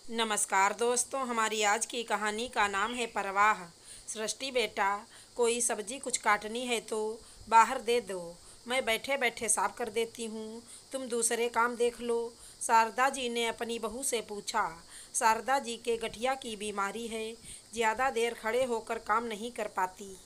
नमस्कार दोस्तों, हमारी आज की कहानी का नाम है परवाह। सृष्टि बेटा, कोई सब्जी कुछ काटनी है तो बाहर दे दो, मैं बैठे बैठे साफ कर देती हूँ, तुम दूसरे काम देख लो। शारदा जी ने अपनी बहू से पूछा। शारदा जी के गठिया की बीमारी है, ज़्यादा देर खड़े होकर काम नहीं कर पाती,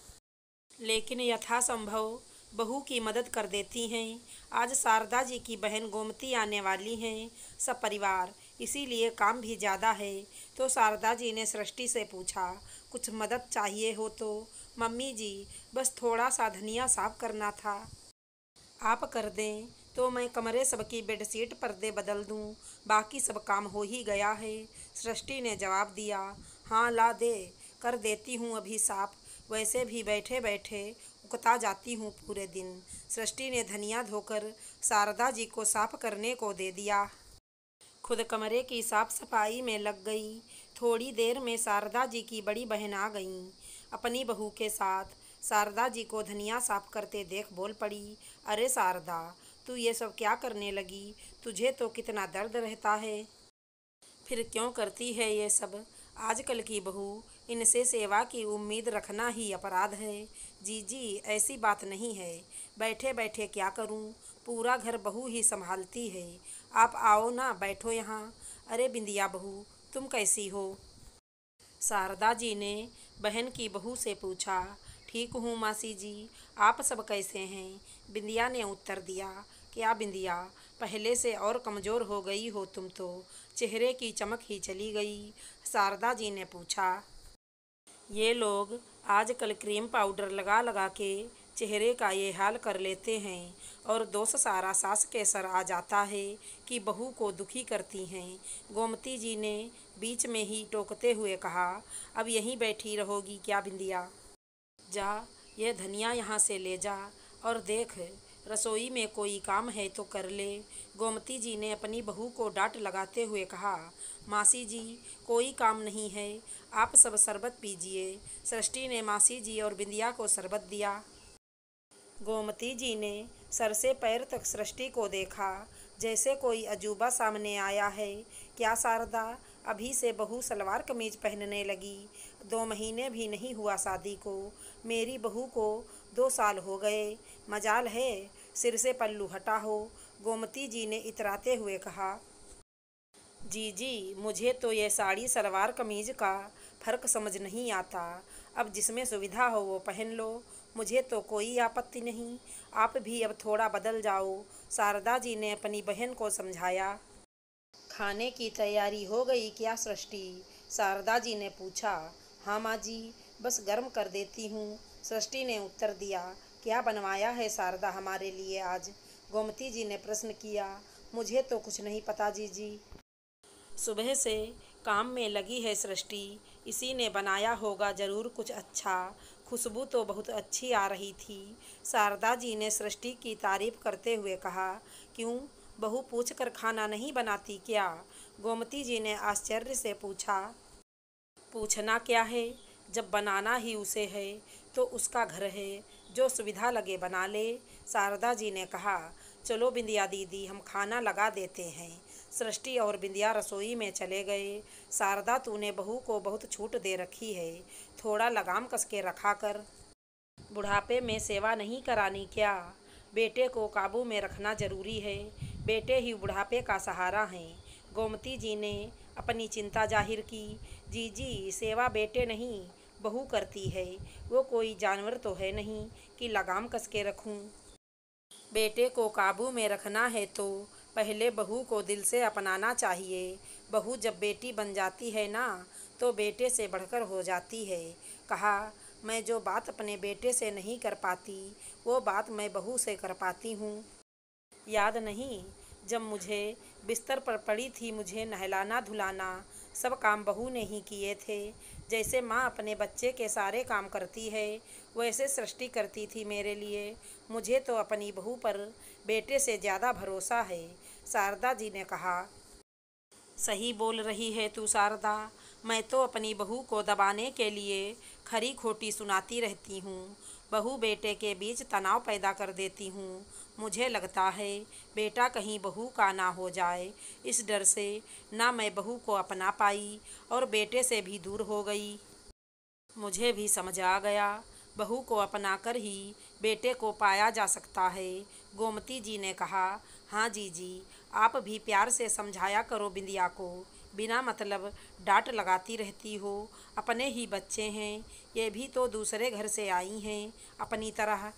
लेकिन यथासंभव बहू की मदद कर देती हैं। आज शारदा जी की बहन गोमती आने वाली हैं, सब परिवार, इसीलिए काम भी ज़्यादा है। तो शारदा जी ने सृष्टि से पूछा, कुछ मदद चाहिए हो तो? मम्मी जी, बस थोड़ा सा धनिया साफ करना था, आप कर दें तो मैं कमरे सबकी बेडशीट पर्दे बदल दूं, बाकी सब काम हो ही गया है। सृष्टि ने जवाब दिया, हाँ ला दे, कर देती हूँ अभी साफ, वैसे भी बैठे बैठे उकता जाती हूँ पूरे दिन। सृष्टि ने धनिया धोकर शारदा जी को साफ करने को दे दिया, खुद कमरे की साफ सफाई में लग गई। थोड़ी देर में शारदा जी की बड़ी बहन आ गईं अपनी बहू के साथ। शारदा जी को धनिया साफ करते देख बोल पड़ी, अरे शारदा, तू ये सब क्या करने लगी? तुझे तो कितना दर्द रहता है, फिर क्यों करती है ये सब? आजकल की बहू, इनसे सेवा की उम्मीद रखना ही अपराध है। जी जी, ऐसी बात नहीं है, बैठे बैठे क्या करूं, पूरा घर बहू ही संभालती है। आप आओ ना, बैठो यहाँ। अरे बिंदिया बहू, तुम कैसी हो? शारदा जी ने बहन की बहू से पूछा। ठीक हूँ मासी जी, आप सब कैसे हैं? बिंदिया ने उत्तर दिया। क्या बिंदिया, पहले से और कमज़ोर हो गई हो तुम तो, चेहरे की चमक ही चली गई। शारदा जी ने पूछा। ये लोग आजकल क्रीम पाउडर लगा लगा के चेहरे का ये हाल कर लेते हैं, और दोष सारा सास के सर आ जाता है कि बहू को दुखी करती हैं। गोमती जी ने बीच में ही टोकते हुए कहा, अब यहीं बैठी रहोगी क्या बिंदिया? जा, ये धनिया यहाँ से ले जा, और देख, रसोई में कोई काम है तो कर ले। गोमती जी ने अपनी बहू को डांट लगाते हुए कहा, मासी जी, कोई काम नहीं है, आप सब शरबत पीजिए। सृष्टि ने मासी जी और बिंदिया को शरबत दिया। गोमती जी ने सर से पैर तक सृष्टि को देखा, जैसे कोई अजूबा सामने आया है। क्या शारदा, अभी से बहू सलवार कमीज पहनने लगी? 2 महीने भी नहीं हुआ शादी को, मेरी बहू को 2 साल हो गए, मजाल है सिर से पल्लू हटा हो। गोमती जी ने इतराते हुए कहा। जी जी, मुझे तो ये साड़ी सलवार कमीज का फ़र्क समझ नहीं आता, अब जिसमें सुविधा हो वो पहन लो, मुझे तो कोई आपत्ति नहीं, आप भी अब थोड़ा बदल जाओ। शारदा जी ने अपनी बहन को समझाया। खाने की तैयारी हो गई क्या सृष्टि? शारदा जी ने पूछा। हाँ माँ जी, बस गर्म कर देती हूँ, सृष्टि ने उत्तर दिया। क्या बनवाया है शारदा हमारे लिए आज? गोमती जी ने प्रश्न किया। मुझे तो कुछ नहीं पता जी जी, सुबह से काम में लगी है सृष्टि, इसी ने बनाया होगा ज़रूर कुछ अच्छा, खुशबू तो बहुत अच्छी आ रही थी। शारदा जी ने सृष्टि की तारीफ करते हुए कहा। क्यों, बहू पूछ कर खाना नहीं बनाती क्या? गोमती जी ने आश्चर्य से पूछा। पूछना क्या है, जब बनाना ही उसे है तो उसका घर है, जो सुविधा लगे बना ले, शारदा जी ने कहा। चलो बिंदिया दीदी, हम खाना लगा देते हैं। सृष्टि और बिंदिया रसोई में चले गए। शारदा, तूने बहू को बहुत छूट दे रखी है, थोड़ा लगाम कस के रखा कर, बुढ़ापे में सेवा नहीं करानी क्या? बेटे को काबू में रखना जरूरी है, बेटे ही बुढ़ापे का सहारा हैं। गोमती जी ने अपनी चिंता जाहिर की। जी जी, सेवा बेटे नहीं बहू करती है, वो कोई जानवर तो है नहीं कि लगाम कस के रखूं। बेटे को काबू में रखना है तो पहले बहू को दिल से अपनाना चाहिए। बहू जब बेटी बन जाती है ना, तो बेटे से बढ़कर हो जाती है। कहा, मैं जो बात अपने बेटे से नहीं कर पाती, वो बात मैं बहू से कर पाती हूँ। याद नहीं, जब मुझे बिस्तर पर पड़ी थी, मुझे नहलाना धुलाना सब काम बहू ने ही किए थे। जैसे माँ अपने बच्चे के सारे काम करती है, वैसे सृष्टि करती थी मेरे लिए। मुझे तो अपनी बहू पर बेटे से ज़्यादा भरोसा है। शारदा जी ने कहा। सही बोल रही है तू शारदा, मैं तो अपनी बहू को दबाने के लिए खरी खोटी सुनाती रहती हूँ। बहू बेटे के बीच तनाव पैदा कर देती हूँ। मुझे लगता है बेटा कहीं बहू का ना हो जाए, इस डर से ना मैं बहू को अपना पाई और बेटे से भी दूर हो गई। मुझे भी समझ आ गया, बहू को अपनाकर ही बेटे को पाया जा सकता है। गोमती जी ने कहा, हाँ जीजी, आप भी प्यार से समझाया करो बिंदिया को, बिना मतलब डांट लगाती रहती हो। अपने ही बच्चे हैं, ये भी तो दूसरे घर से आई हैं अपनी तरह।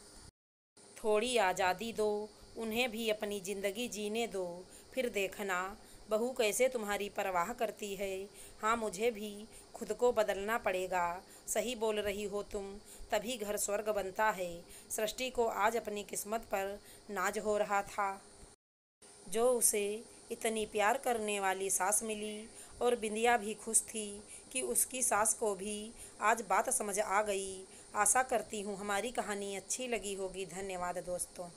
थोड़ी आज़ादी दो, उन्हें भी अपनी ज़िंदगी जीने दो, फिर देखना बहू कैसे तुम्हारी परवाह करती है। हाँ, मुझे भी खुद को बदलना पड़ेगा। सही बोल रही हो तुम, तभी घर स्वर्ग बनता है। सृष्टि को आज अपनी किस्मत पर नाज हो रहा था, जो उसे इतनी प्यार करने वाली सास मिली। और बिंदिया भी खुश थी कि उसकी सास को भी आज बात समझ आ गई। आशा करती हूँ हमारी कहानी अच्छी लगी होगी। धन्यवाद दोस्तों।